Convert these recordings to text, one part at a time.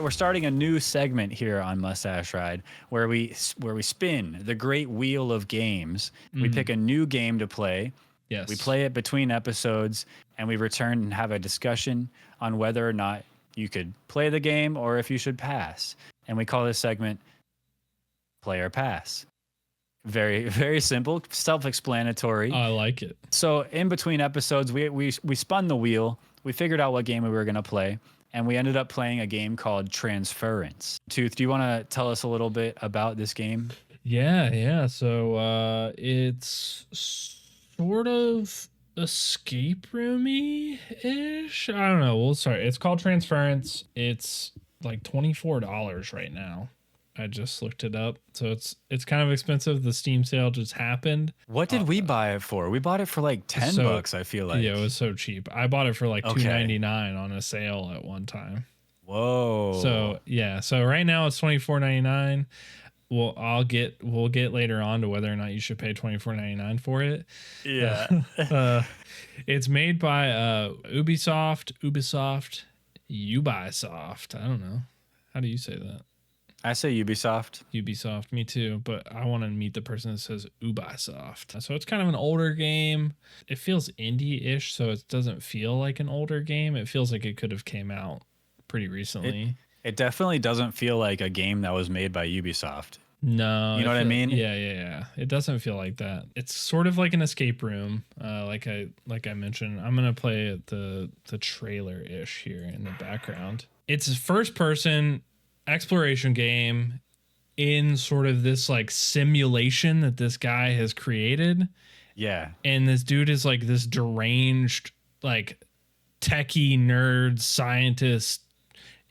We're starting a new segment here on Mustache Ride where we spin the great wheel of games. We pick a new game to play. Yes. We play it between episodes, and we return and have a discussion on whether or not you could play the game or if you should pass. And we call this segment Play or Pass. Very, very simple, self-explanatory. I like it. So in between episodes, we spun the wheel. We figured out what game we were going to play, and we ended up playing a game called Transference. Tooth, do you want to tell us a little bit about this game? Yeah. So it's sort of escape roomy-ish. I don't know. Well, sorry. It's called Transference. It's like $24 right now. I just looked it up. So it's kind of expensive. The Steam sale just happened. What did we buy it for? We bought it for like $10, I feel like. Yeah, it was so cheap. I bought it for like $2.99 on a sale at one time. Whoa. So yeah. So right now it's $24.99. We'll get later on to whether or not you should pay $24.99 for it. Yeah. It's made by Ubisoft. I don't know. How do you say that? I say Ubisoft. Ubisoft, me too, but I want to meet the person that says Ubisoft. So it's kind of an older game. It feels indie-ish, so it doesn't feel like an older game. It feels like it could have came out pretty recently. It definitely doesn't feel like a game that was made by Ubisoft. No. You know what I mean? Yeah. It doesn't feel like that. It's sort of like an escape room. Like I mentioned, I'm going to play the trailer-ish here in the background. It's a first-person exploration game in sort of this like simulation that this guy has created. Yeah. And this dude is like this deranged, like techie nerd scientist,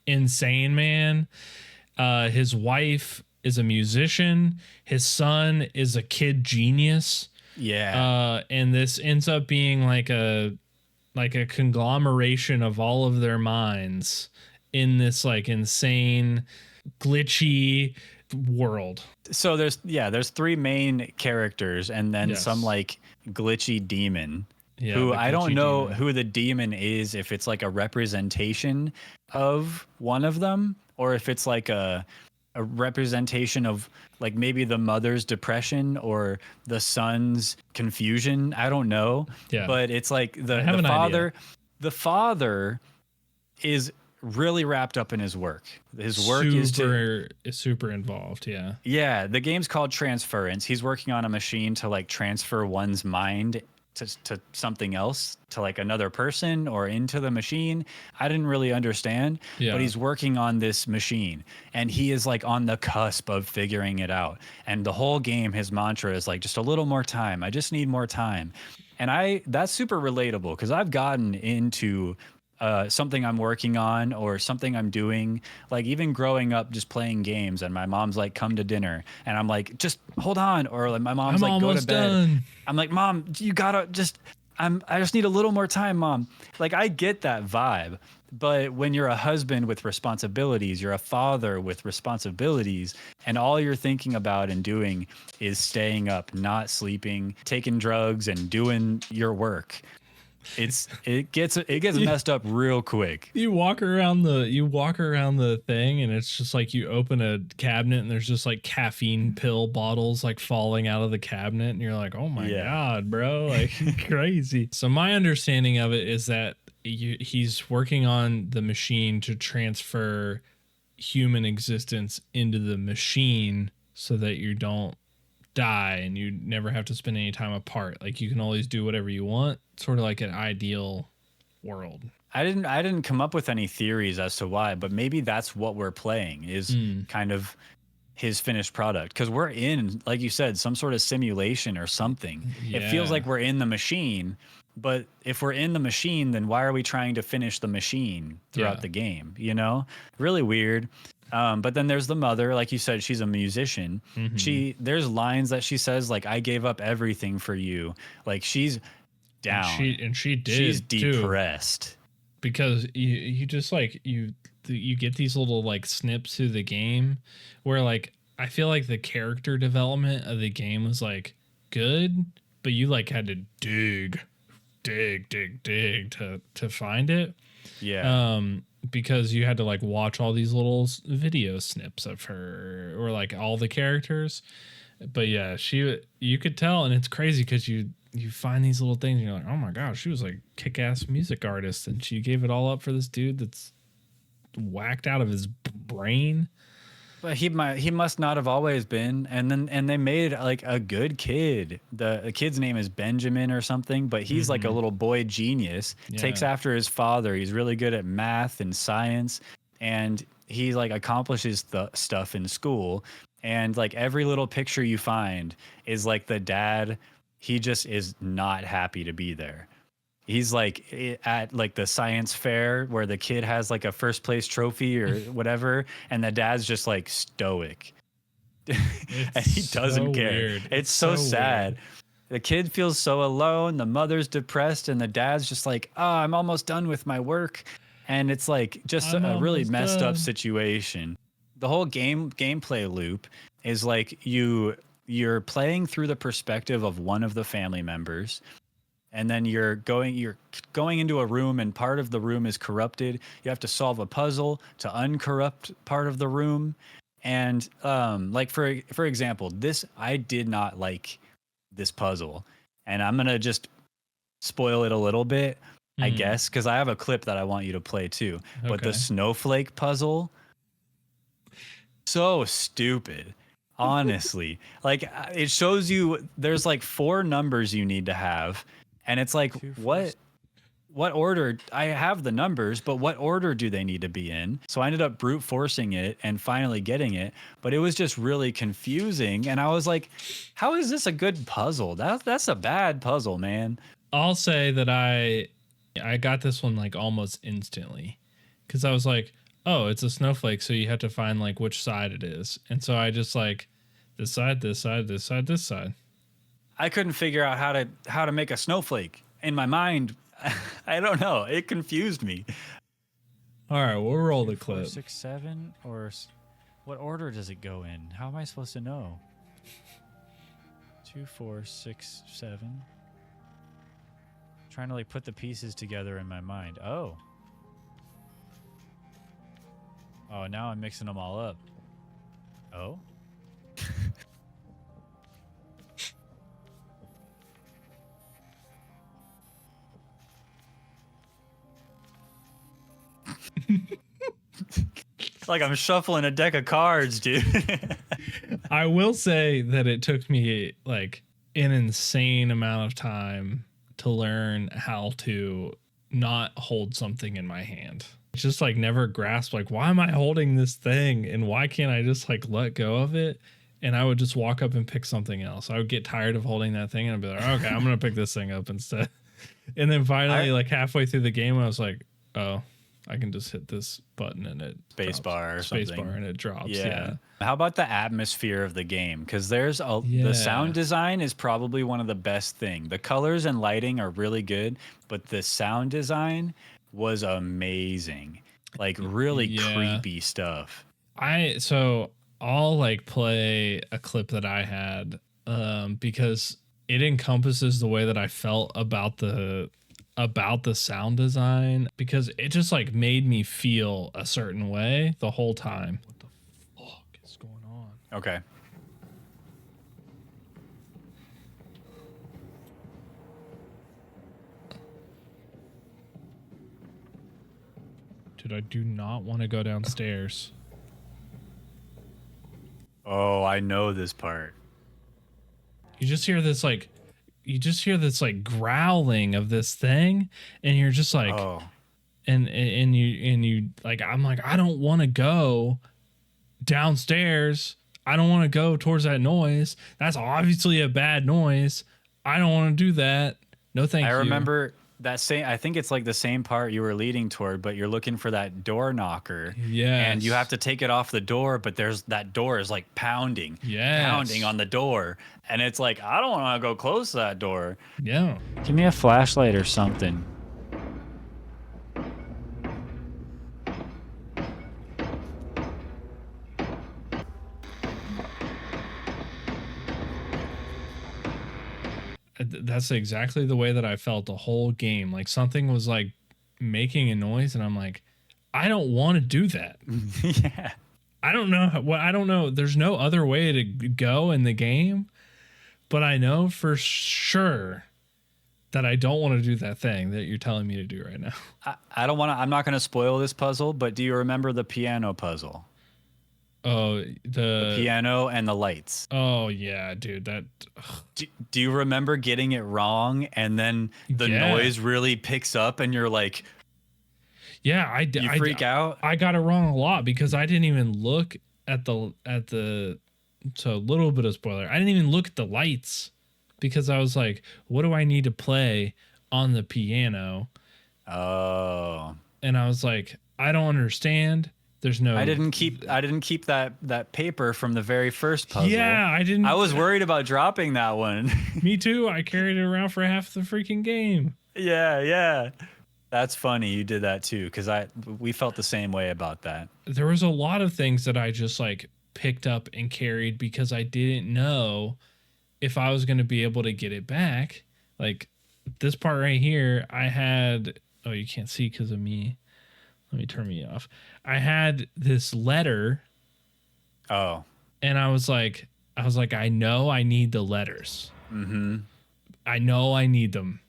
insane man. His wife is a musician. His son is a kid genius. Yeah. And this ends up being like a conglomeration of all of their minds in this like insane glitchy world. So there's three main characters and then some like glitchy demon who I don't know who the demon is, if it's like a representation of one of them or if it's like a representation of like maybe the mother's depression or the son's confusion. I don't know. Yeah. But it's like the father is really wrapped up in his work. His work is super involved. Yeah. Yeah. The game's called Transference. He's working on a machine to like transfer one's mind to something else, to like another person or into the machine. I didn't really understand, but he's working on this machine and he is like on the cusp of figuring it out. And the whole game, his mantra is like, just a little more time. I just need more time. And that's super relatable because I've gotten into something I'm working on or something I'm doing, like even growing up just playing games and my mom's like, come to dinner and I'm like, just hold on, or like my mom's like, go to bed. Done. I'm like, Mom, you gotta I just need a little more time, Mom. Like I get that vibe, but when you're a husband with responsibilities, you're a father with responsibilities, and all you're thinking about and doing is staying up, not sleeping, taking drugs and doing your work. It gets messed up real quick. You walk around the thing and it's just like you open a cabinet and there's just like caffeine pill bottles like falling out of the cabinet and you're like, oh my God, bro, like crazy. So my understanding of it is that he's working on the machine to transfer human existence into the machine so that you don't die and you never have to spend any time apart. Like you can always do whatever you want, sort of like an ideal world. I didn't come up with any theories as to why, but maybe that's what we're playing is kind of his finished product, because we're in, like you said, some sort of simulation or something. It feels like we're in the machine, but if we're in the machine, then why are we trying to finish the machine throughout the game? You know, really weird. But then there's the mother, like you said, she's a musician. Mm-hmm. There's lines that she says, like, I gave up everything for you. Like she's down. And she did. She's depressed. Too, because you just like, you get these little like snips through the game where like, I feel like the character development of the game was like good, but you like had to dig to find it. Yeah. Because you had to like watch all these little video snips of her or like all the characters. But yeah, you could tell, and it's crazy because you find these little things and you're like, oh my gosh, she was like kick-ass music artist and she gave it all up for this dude that's whacked out of his brain. But he must not have always been. And they made like a good kid. The kid's name is Benjamin or something, but he's like a little boy genius. Yeah. Takes after his father. He's really good at math and science, and he like accomplishes the stuff in school. And like every little picture you find is like the dad. He just is not happy to be there. He's like at like the science fair where the kid has like a first place trophy or whatever, and the dad's just like stoic. And he doesn't care. Weird. It's so sad. Weird. The kid feels so alone. The mother's depressed, and the dad's just like, "Oh, I'm almost done with my work." And it's like just a really messed up situation. The whole gameplay loop is like you're playing through the perspective of one of the family members. And then you're going into a room, and part of the room is corrupted. You have to solve a puzzle to uncorrupt part of the room. And like for example, I did not like this puzzle, and I'm gonna just spoil it a little bit, I guess, because I have a clip that I want you to play too. Okay. But the snowflake puzzle, so stupid. Honestly, like it shows you there's like 4 numbers you need to have. And it's like, what order? I have the numbers, but what order do they need to be in? So I ended up brute forcing it and finally getting it. But it was just really confusing. And I was like, how is this a good puzzle? That's a bad puzzle, man. I'll say that I got this one like almost instantly, because I was like, oh, it's a snowflake. So you have to find like which side it is. And so I just like this side, this side, this side, this side. I couldn't figure out how to make a snowflake in my mind. I don't know. It confused me. All right, we'll roll the clip. 4, 6, 7, or what order does it go in? How am I supposed to know? 2, 4, 6, 7. Trying to like put the pieces together in my mind. Oh, now I'm mixing them all up. Oh. Like I'm shuffling a deck of cards, dude. I will say that it took me like an insane amount of time to learn how to not hold something in my hand. Just like never grasp like, why am I holding this thing and why can't I just like let go of it? And I would just walk up and pick something else. I would get tired of holding that thing and I'd be like, okay, I'm gonna pick this thing up instead. And then finally, like halfway through the game, I was like, oh, I can just hit this button and it spacebar or something. Spacebar and it drops. Yeah. How about the atmosphere of the game? Because the sound design is probably one of the best things. The colors and lighting are really good, but the sound design was amazing. Like really creepy stuff. I'll like play a clip that I had because it encompasses the way that I felt about the sound design, because it just like made me feel a certain way the whole time. What the fuck is going on? Okay. Dude, I do not want to go downstairs. Oh, I know this part. You just hear this like growling of this thing, and you're just like, oh. and you like, I'm like, I don't want to go downstairs. I don't want to go towards that noise. That's obviously a bad noise. I don't want to do that. No, thank you. I remember that same, I think it's like the same part you were leading toward, but you're looking for that door knocker. Yeah. And you have to take it off the door, but that door is like pounding on the door. And it's like, I don't want to go close to that door. Yeah. Give me a flashlight or something. That's exactly the way that I felt the whole game. Like something was like making a noise, and I'm like, I don't want to do that. Yeah. I don't know what I don't know. There's no other way to go in the game, but I know for sure that I don't want to do that thing that you're telling me to do right now. I don't want to. I'm not going to spoil this puzzle, but do you remember the piano puzzle? Oh, the piano and the lights. Oh yeah, dude. That. Do you remember getting it wrong, and then the noise really picks up, and you're like, yeah, I freak out. I got it wrong a lot because I didn't even look at the. So a little bit of spoiler. I didn't even look at the lights because I was like, what do I need to play on the piano? Oh. And I was like, I don't understand. There's no. I didn't keep that paper from the very first puzzle. Yeah, I didn't. I was worried about dropping that one. Me too. I carried it around for half the freaking game. Yeah. That's funny. You did that too, because we felt the same way about that. There was a lot of things that I just like picked up and carried because I didn't know if I was going to be able to get it back. Like this part right here, I had. Oh, you can't see because of me. Let me turn me off. I had this letter. Oh. And I was like, I know I need the letters. Mm-hmm. I know I need them.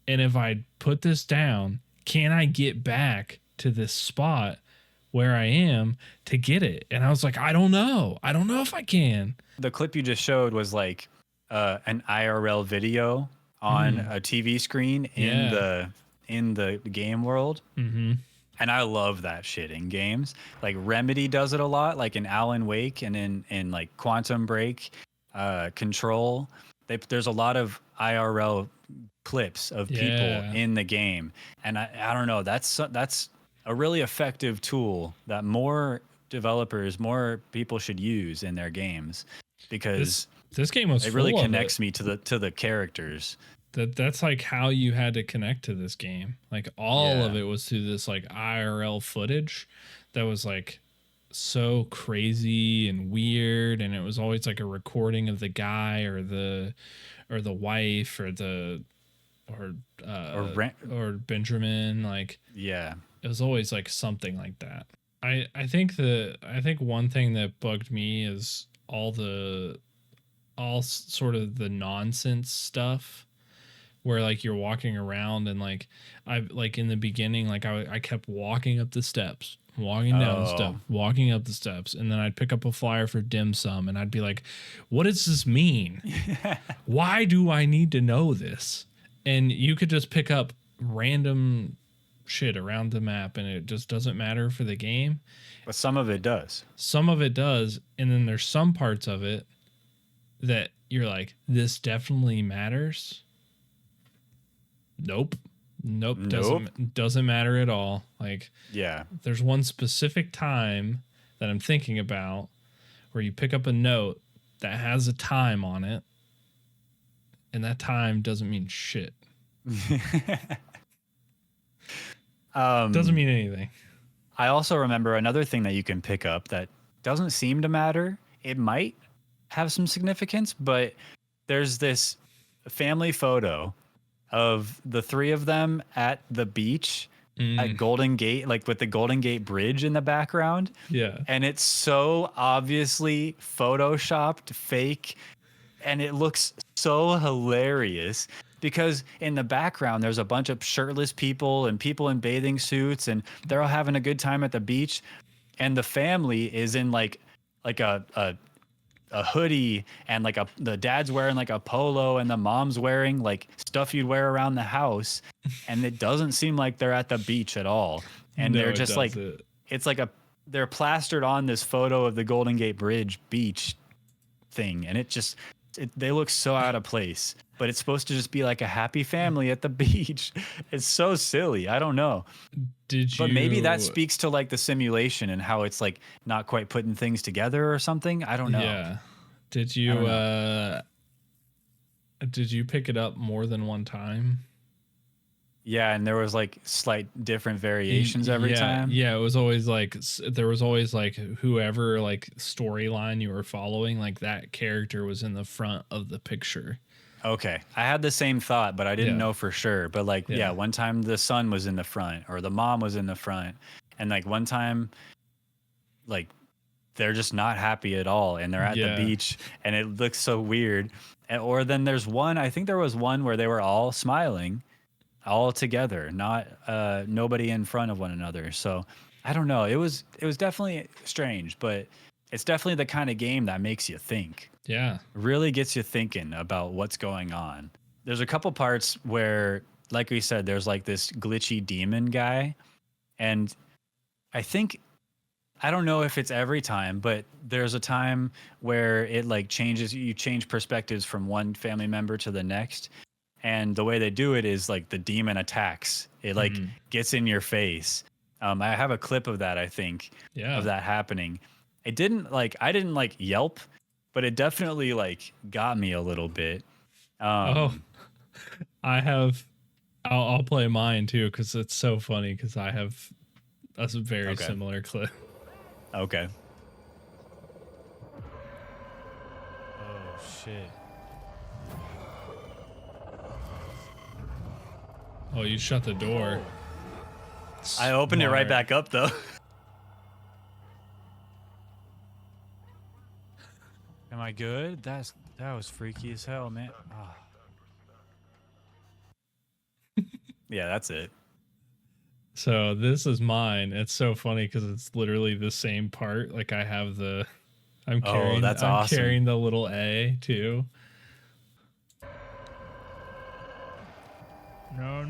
And if I put this down, can I get back to this spot where I am to get it? And I was like, I don't know. I don't know if I can. The clip you just showed was like an IRL video on a TV screen in the game world. Mm-hmm. And I love that shit in games. Like Remedy does it a lot, like in Alan Wake and in like Quantum Break, Control. There's a lot of IRL clips of people in the game. And I don't know, that's a really effective tool that more developers, more people should use in their games, because this game was it really connects me to the characters. That's like how you had to connect to this game. Like all of it was through this like IRL footage that was like so crazy and weird, and it was always like a recording of the guy or the wife or Benjamin. Like it was always like something like that. I think one thing that bugged me is all sort of the nonsense stuff where like you're walking around and like I like in the beginning, like I kept walking up the steps, walking down the step, walking up the steps, and then I'd pick up a flyer for dim sum and I'd be like, what does this mean? Why do I need to know this? And you could just pick up random shit around the map and it just doesn't matter for the game. But some of it does. And then there's some parts of it that you're like, this definitely matters. Nope. Doesn't matter at all. Like, there's one specific time that I'm thinking about where you pick up a note that has a time on it, and that time doesn't mean shit. Doesn't mean anything. I also remember another thing that you can pick up that doesn't seem to matter. It might have some significance, but there's this family photo of the three of them at the beach at Golden Gate, like with the Golden Gate Bridge in the background. Yeah. And it's so obviously photoshopped, fake, and it looks so hilarious because in the background there's a bunch of shirtless people and people in bathing suits, and they're all having a good time at the beach, and the family is in like a hoodie, and like the dad's wearing like a polo, and the mom's wearing like stuff you'd wear around the house, and it doesn't seem like they're at the beach at all. And they're just like, it's like they're plastered on this photo of the Golden Gate Bridge beach thing, and they look so out of place, but it's supposed to just be like a happy family at the beach. It's so silly. I don't know. But maybe that speaks to like the simulation and how it's like not quite putting things together or something. I don't know. Yeah. Did you pick it up more than one time? Yeah, and there was like slight different variations every time. Yeah, it was always like there was always like whoever like storyline you were following, like that character was in the front of the picture. Okay. I had the same thought, but I didn't Yeah. know for sure. But like, yeah, one time the son was in the front or the mom was in the front. And like one time, like they're just not happy at all. And they're at the beach and it looks so weird. Or then there's one, I think there was one where they were all smiling all together, not nobody in front of one another. So I don't know. It was definitely strange, but it's definitely the kind of game that makes you think. Yeah. Really gets you thinking about what's going on. There's a couple parts where, like we said, there's like this glitchy demon guy. And I don't know if it's every time, but there's a time where it like changes, you change perspectives from one family member to the next. And the way they do it is like the demon attacks. It like gets in your face. I have a clip of that, I think, of that happening. I didn't like yelp, but it definitely like got me a little bit. I'll play mine too, because it's so funny, because I have a very similar clip. Okay. Oh shit. Oh, you shut the door. I opened it right back up though. Am I good? That was freaky as hell, man. Oh. Yeah, that's it. So this is mine. It's so funny because it's literally the same part. Like I have the, I'm carrying the little A too. No.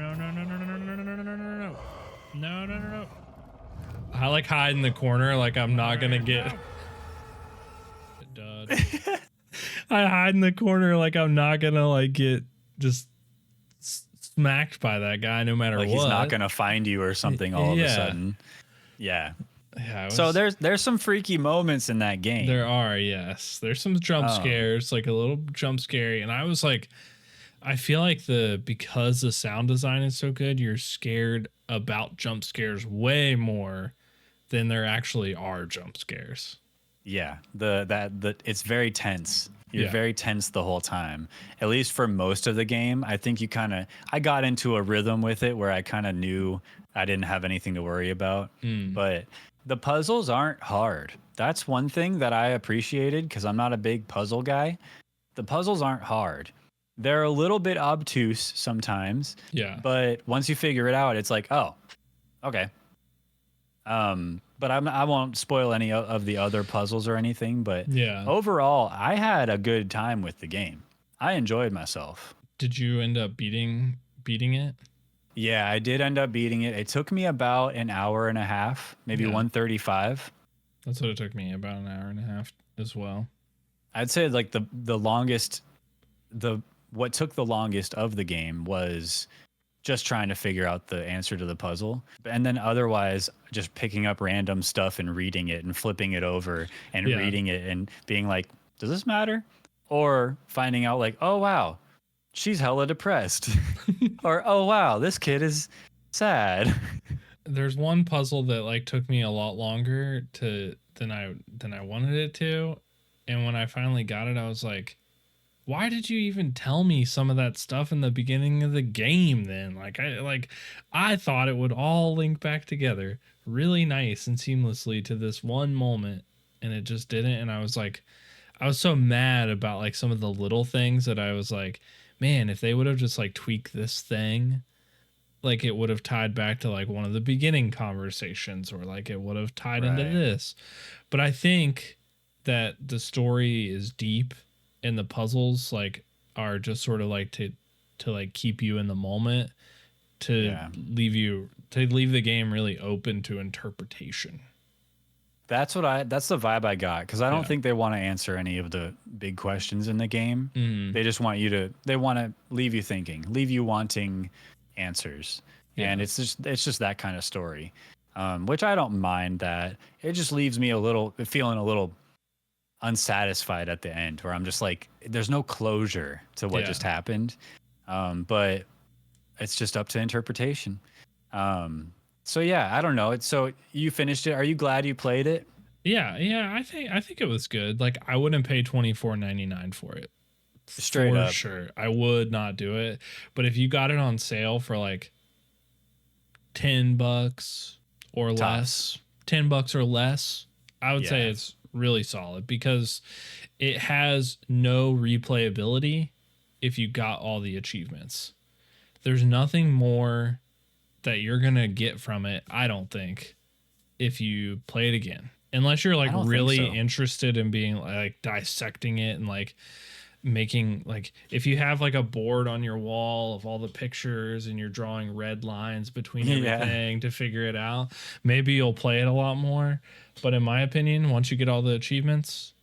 I like hide in the corner like I'm not gonna get. I hide in the corner like I'm not gonna like get just smacked by that guy no matter what. He's not gonna find you or something all of a sudden. Yeah. So there's some freaky moments in that game. There are, yes. There's some jump scares, like a little jump scary, and I was like, I feel like because the sound design is so good, you're scared about jump scares way more than there actually are jump scares. Yeah, it's very tense. You're very tense the whole time. At least for most of the game, I think I got into a rhythm with it where I kind of knew I didn't have anything to worry about. But the puzzles aren't hard. That's one thing that I appreciated because I'm not a big puzzle guy. The puzzles aren't hard. They're a little bit obtuse sometimes. Yeah. But once you figure it out, it's like, oh, okay. But I won't spoil any of the other puzzles or anything. But overall, I had a good time with the game. I enjoyed myself. Did you end up beating it? Yeah, I did end up beating it. It took me about an hour and a half, maybe 135. That's what it took me, about an hour and a half as well. I'd say like what took the longest of the game was just trying to figure out the answer to the puzzle. And then otherwise just picking up random stuff and reading it and flipping it over and reading it and being like, does this matter? Or finding out like, oh, wow, she's hella depressed. Or, oh, wow, this kid is sad. There's one puzzle that like took me a lot longer than I wanted it to. And when I finally got it, I was like, why did you even tell me some of that stuff in the beginning of the game then? I thought it would all link back together really nice and seamlessly to this one moment, and it just didn't. And I was like, I was so mad about like some of the little things that I was like, man, if they would have just like tweaked this thing, like it would have tied back to like one of the beginning conversations, or like it would have tied into this. But I think that the story is deep, and the puzzles like are just sort of like to like keep you in the moment, to leave the game really open to interpretation. That's the vibe I got, because I don't think they want to answer any of the big questions in the game. They just want they want to leave you thinking, leave you wanting answers. And it's just that kind of story, which I don't mind. That it just leaves me feeling a little unsatisfied at the end, where I'm just like, there's no closure to what just happened. But it's just up to interpretation. So yeah, I don't know. So you finished it. Are you glad you played it? Yeah. I think it was good. Like I wouldn't pay $24.99 for it. Straight up. Sure. I would not do it. But if you got it on sale for like $10 or less, $10 or less, I would say it's really solid because it has no replayability if you got all the achievements. There's nothing more that you're going to get from it, I don't think, if you play it again. Unless you're like really interested in being like dissecting it and like making like if you have like a board on your wall of all the pictures and you're drawing red lines between everything to figure it out, maybe you'll play it a lot more. But in my opinion, once you get all the achievements,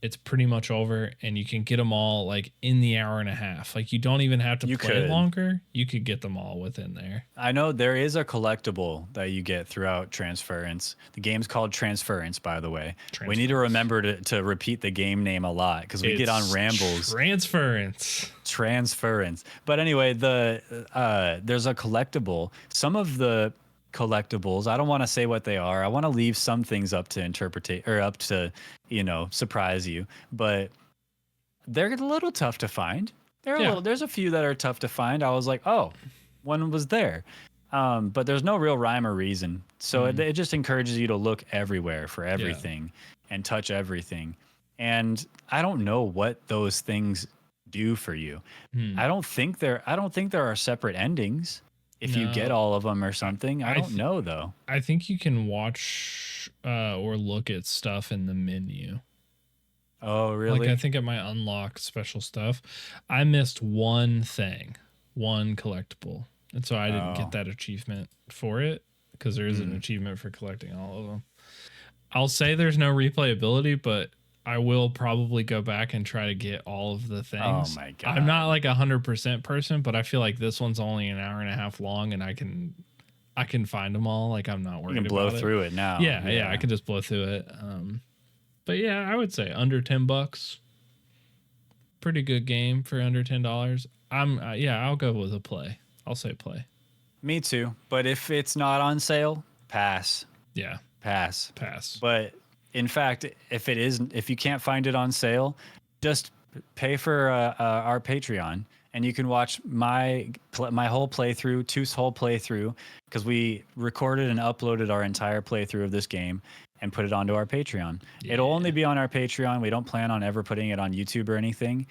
it's pretty much over and you can get them all like in the hour and a half. Like you don't even have to play longer. You could get them all within there. I know there is a collectible that you get throughout Transference. The game's called Transference, by the way. We need to remember to repeat the game name a lot because we get on rambles. Transference. But anyway, there's a collectible. Some of the collectibles, I don't want to say what they are. I want to leave some things up to interpret or up to, surprise you, but they're a little tough to find. There's a few that are tough to find. I was like, oh, one was there. But there's no real rhyme or reason. So it just encourages you to look everywhere for everything and touch everything. And I don't know what those things do for you. I don't think there are separate endings. If you get all of them or something, I don't know though. I think you can watch or look at stuff in the menu. Oh, really? Like I think it might unlock special stuff. I missed one collectible, and so I didn't get that achievement for it because there is an achievement for collecting all of them. I'll say there's no replayability, but I will probably go back and try to get all of the things. Oh my God. I'm not like 100% person, but I feel like this one's only an hour and a half long and I can find them all. Like I'm not worried about it. You can blow through it now. Yeah, I can just blow through it. But yeah, I would say under $10. Pretty good game for under $10. I'll go with a play. I'll say play. Me too. But if it's not on sale, pass. Yeah. Pass. But in fact, if you can't find it on sale, just pay for our Patreon, and you can watch my whole playthrough, Tooth's whole playthrough, because we recorded and uploaded our entire playthrough of this game and put it onto our Patreon. Yeah. It'll only be on our Patreon. We don't plan on ever putting it on YouTube or anything.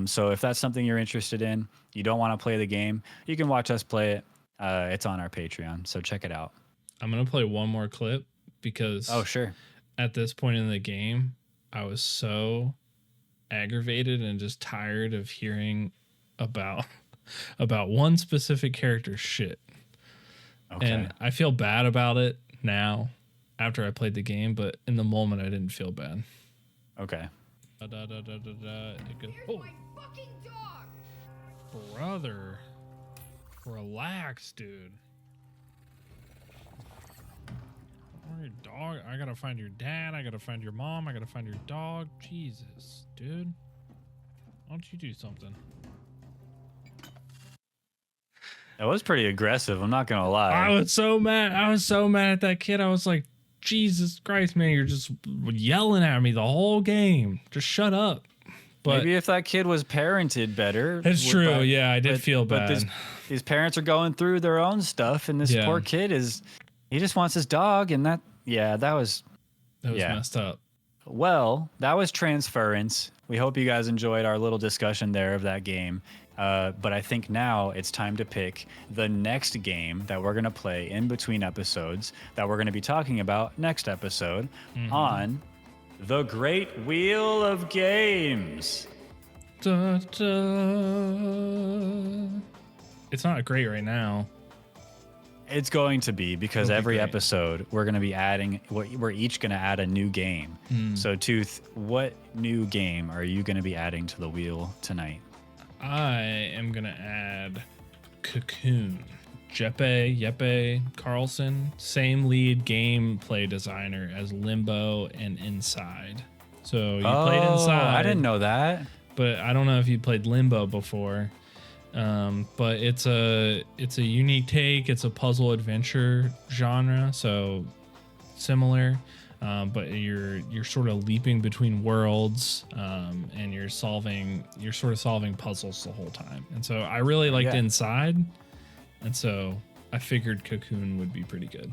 So if that's something you're interested in, you don't want to play the game, you can watch us play it. It's on our Patreon, so check it out. I'm gonna play one more clip because sure. At this point in the game, I was so aggravated and just tired of hearing about one specific character's shit. Okay. And I feel bad about it now after I played the game, but in the moment I didn't feel bad. Okay. It goes, oh. My fucking dog. Brother, relax, dude. Your dog. I gotta find your dad. I gotta find your mom. I gotta find your dog. Jesus, dude. Why don't you do something? That was pretty aggressive. I'm not gonna lie. I was so mad. At that kid. I was like, Jesus Christ, man, you're just yelling at me the whole game. Just shut up. But maybe if that kid was parented better. It's true. I did feel bad. But these parents are going through their own stuff, and this poor kid he just wants his dog, and that was messed up. Well, that was Transference. We hope you guys enjoyed our little discussion there of that game. But I think now it's time to pick the next game that we're going to play in between episodes that we're going to be talking about next episode on The Great Wheel of Games. Da, da. It's not great right now. It's going to be because every episode we're going to be we're each going to add a new game. So Tooth, what new game are you going to be adding to the wheel tonight? I am going to add Cocoon. Jeppe Carlson, same lead gameplay designer as Limbo and Inside. So you played Inside. I didn't know that. But I don't know if you played Limbo before. But it's a unique take. It's a puzzle adventure genre, so similar. but you're sort of leaping between worlds, and you're sort of solving puzzles the whole time. And so I really liked Inside, and so I figured Cocoon would be pretty good.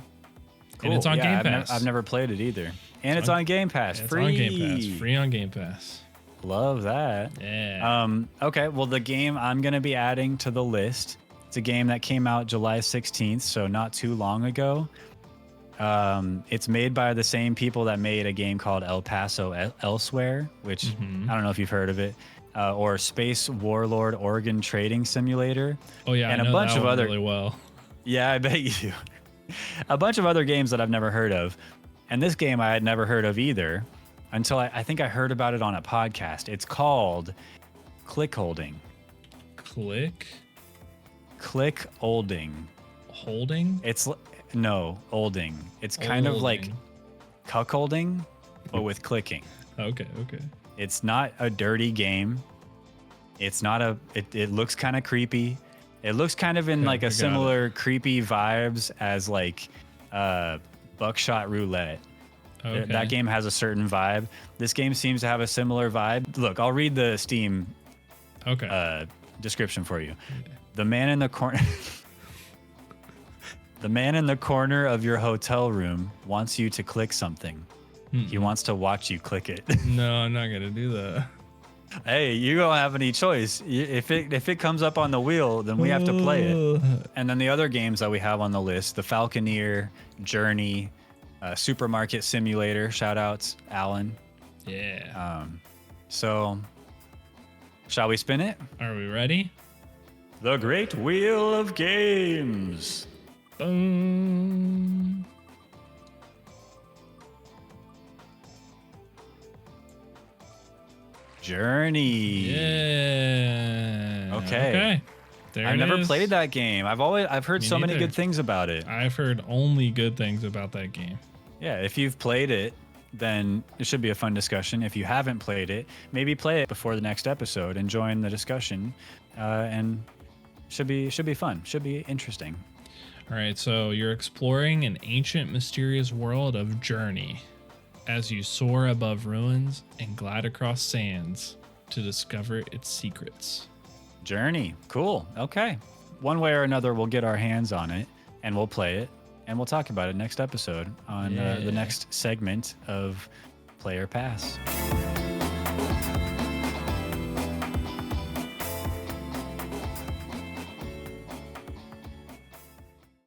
Cool. And it's on Game Pass. I've never played it either. And it's on Game Pass. It's free. on Game Pass. Free on Game Pass. Love that. Yeah. Okay. Well, the game I'm going to be adding to the list, it's a game that came out July 16th, so not too long ago. It's made by the same people that made a game called El Paso Elsewhere, which I don't know if you've heard of it, or Space Warlord Organ Trading Simulator. Oh yeah, and I know a bunch that of one other. really well. Yeah, I bet you do. A bunch of other games that I've never heard of, and this game I had never heard of either until I think I heard about it on a podcast. It's called Click Holding. Click Holding. Holding? It's holding. It's kind of like cuckolding, but with clicking. Okay. It's not a dirty game. It's not it looks kind of creepy. It looks kind of in like a similar creepy vibes as like Buckshot Roulette. Okay. That game has a certain vibe. This game seems to have a similar vibe. Look, I'll read the Steam description for you. The man in the corner The man in the corner of your hotel room wants you to click something. He wants to watch you click it. No, I'm not going to do that. Hey, you don't have any choice. If it comes up on the wheel, then we have to play it. And then the other games that we have on the list, the Falconeer, Journey, Supermarket Simulator, shout outs, Alan. Yeah. So, shall we spin it? Are we ready? The Great Wheel of Games. Boom. Journey. Yeah. Okay. I've never played that game. I've heard so many good things about it. I've heard only good things about that game. Yeah, if you've played it, then it should be a fun discussion. If you haven't played it, maybe play it before the next episode and join the discussion. And should be fun. Should be interesting. All right, so you're exploring an ancient, mysterious world of Journey as you soar above ruins and glide across sands to discover its secrets. Journey. Cool. Okay. One way or another, we'll get our hands on it and we'll play it and we'll talk about it next episode on the next segment of Player Pass.